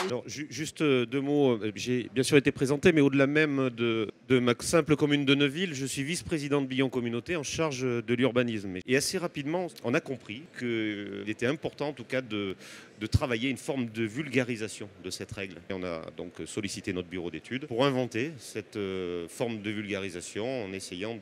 Alors, juste deux mots. J'ai bien sûr été présenté, mais au-delà même de ma simple commune de Neuville, je suis vice-président de Billon Communauté en charge de l'urbanisme. Et assez rapidement, on a compris qu'il était important, en tout cas, de travailler une forme de vulgarisation de cette règle. Et on a donc sollicité notre bureau d'études pour inventer cette forme de vulgarisation en essayant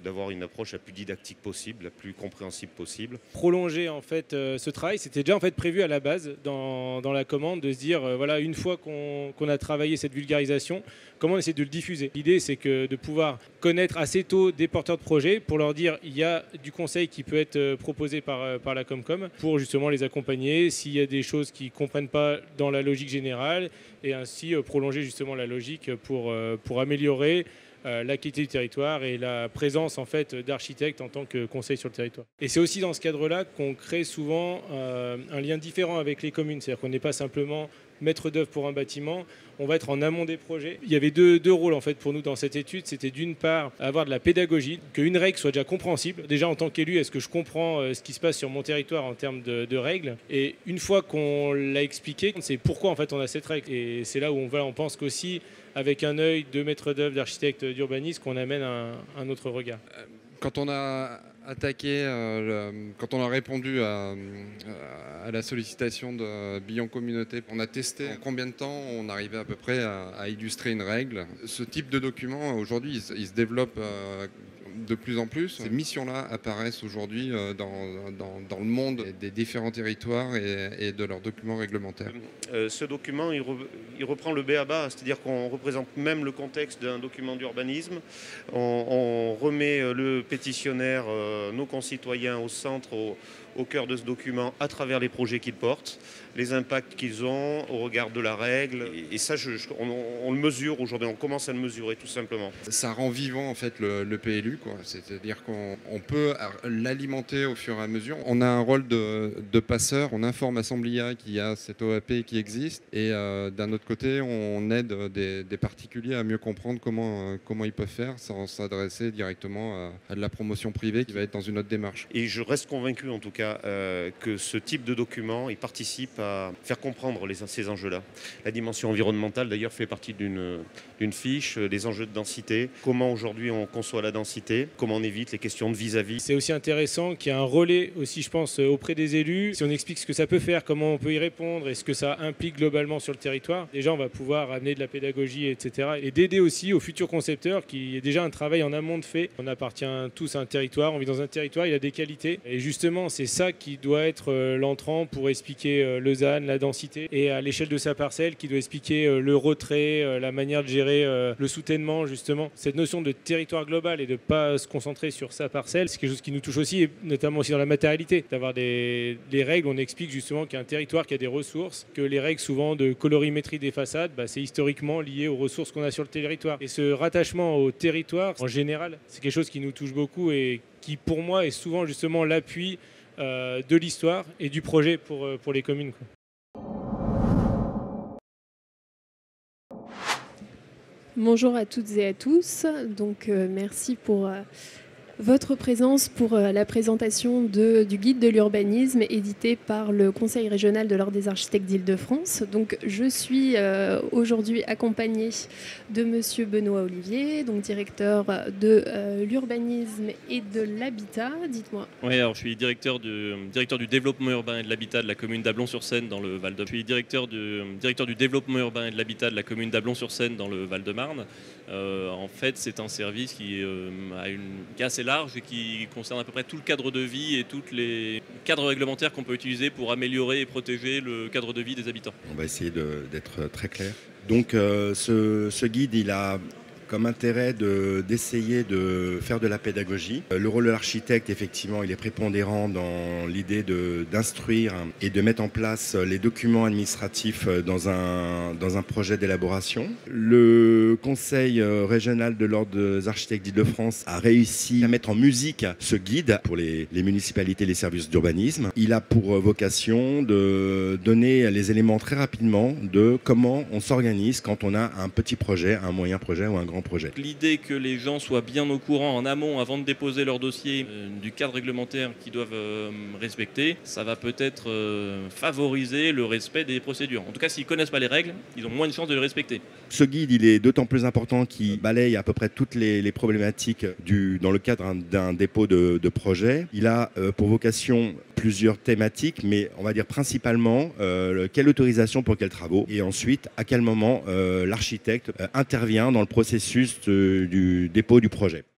d'avoir une approche la plus didactique possible, la plus compréhensible possible. Prolonger en fait ce travail, c'était déjà en fait prévu à la base dans la commande de se dire voilà, une fois qu'on a travaillé cette vulgarisation, comment on essaie de le diffuser. L'idée c'est que de pouvoir connaître assez tôt des porteurs de projets pour leur dire il y a du conseil qui peut être proposé par la Comcom pour justement les accompagner s'il y a des choses qu'ils ne comprennent pas dans la logique générale et ainsi prolonger justement la logique pour améliorer la qualité du territoire et la présence en fait d'architectes en tant que conseil sur le territoire. Et c'est aussi dans ce cadre-là qu'on crée souvent un lien différent avec les communes, c'est-à-dire qu'on n'est pas simplement maître d'œuvre pour un bâtiment, on va être en amont des projets. Il y avait deux rôles en fait pour nous dans cette étude, c'était d'une part avoir de la pédagogie, qu'une règle soit déjà compréhensible. Déjà en tant qu'élu, est-ce que je comprends ce qui se passe sur mon territoire en termes de règles? Et une fois qu'on l'a expliqué, c'est pourquoi en fait on a cette règle. Et c'est là où on pense qu'aussi avec un œil de maître d'œuvre, d'architecte, d'urbaniste, qu'on amène un autre regard. Quand on a attaqué, quand on a répondu à la sollicitation de Billon Communauté, on a testé en combien de temps on arrivait à peu près à illustrer une règle. Ce type de document, aujourd'hui, il se développe de plus en plus. Ces missions-là apparaissent aujourd'hui dans le monde des différents territoires et de leurs documents réglementaires. Ce document, il reprend le b.a.-ba, c'est-à-dire qu'on représente même le contexte d'un document d'urbanisme. On remet le pétitionnaire, nos concitoyens au centre, au cœur de ce document, à travers les projets qu'ils portent, les impacts qu'ils ont au regard de la règle. Et ça, on le mesure aujourd'hui, on commence à le mesurer tout simplement. Ça rend vivant en fait le PLU, quoi. C'est-à-dire qu'on peut l'alimenter au fur et à mesure. On a un rôle de passeur, on informe Assemblia qu'il y a cette OAP qui existe et d'un autre côté, on aide des particuliers à mieux comprendre comment ils peuvent faire sans s'adresser directement à de la promotion privée qui va être dans une autre démarche. Et je reste convaincu en tout cas que ce type de document il participe à faire comprendre ces enjeux-là. La dimension environnementale d'ailleurs fait partie d'une fiche, des enjeux de densité, comment aujourd'hui on conçoit la densité, comment on évite les questions de vis-à-vis. C'est aussi intéressant qu'il y ait un relais aussi, je pense, auprès des élus. Si on explique ce que ça peut faire, comment on peut y répondre et ce que ça implique globalement sur le territoire, déjà on va pouvoir amener de la pédagogie, etc. Et d'aider aussi aux futurs concepteurs qui y ait déjà un travail en amont de fait. On appartient tous à un territoire, on vit dans un territoire, il a des qualités. Et justement, c'est ça qui doit être l'entrant pour expliquer le ZAN, la densité, et à l'échelle de sa parcelle qui doit expliquer le retrait, la manière de gérer le soutènement, justement. Cette notion de territoire global et de ne pas se concentrer sur sa parcelle, c'est quelque chose qui nous touche aussi, et notamment aussi dans la matérialité. D'avoir des règles, on explique justement qu'il y a un territoire qui a des ressources, que les règles souvent de colorimétrie des façades, c'est historiquement lié aux ressources qu'on a sur le territoire. Et ce rattachement au territoire, en général, c'est quelque chose qui nous touche beaucoup et qui, pour moi, est souvent justement l'appui de l'histoire et du projet pour les communes, quoi. Bonjour à toutes et à tous. Donc, merci pour votre présence pour la présentation du guide de l'urbanisme édité par le Conseil régional de l'Ordre des architectes d'Île-de-France. Donc, je suis aujourd'hui accompagnée de Monsieur Benoît Olivier, donc directeur de l'urbanisme et de l'habitat. Dites-moi. Oui, alors je suis directeur du développement urbain et de l'habitat de la commune d'Ablon-sur-Seine dans le Val-de-Marne. Je suis directeur du développement urbain et de l'habitat de la commune d'Ablon-sur-Seine dans le Val-de-Marne. En fait, c'est un service qui est assez large et qui concerne à peu près tout le cadre de vie et tous les cadres réglementaires qu'on peut utiliser pour améliorer et protéger le cadre de vie des habitants. On va essayer d'être très clair. Donc ce guide, il a comme intérêt d'essayer de faire de la pédagogie. Le rôle de l'architecte, effectivement, il est prépondérant dans l'idée d'instruire et de mettre en place les documents administratifs dans un projet d'élaboration. Le Conseil régional de l'Ordre des architectes d'Île-de-France a réussi à mettre en musique ce guide pour les municipalités et les services d'urbanisme. Il a pour vocation de donner les éléments très rapidement de comment on s'organise quand on a un petit projet, un moyen projet ou un grand différents projets. L'idée que les gens soient bien au courant en amont, avant de déposer leur dossier, du cadre réglementaire qu'ils doivent respecter, ça va peut-être favoriser le respect des procédures. En tout cas, s'ils ne connaissent pas les règles, ils ont moins de chances de les respecter. Ce guide, il est d'autant plus important qu'il balaye à peu près toutes les problématiques dans le cadre d'un dépôt de projet. Il a pour vocation plusieurs thématiques, mais on va dire principalement quelle autorisation pour quels travaux, et ensuite à quel moment l'architecte intervient dans le processus du dépôt du projet.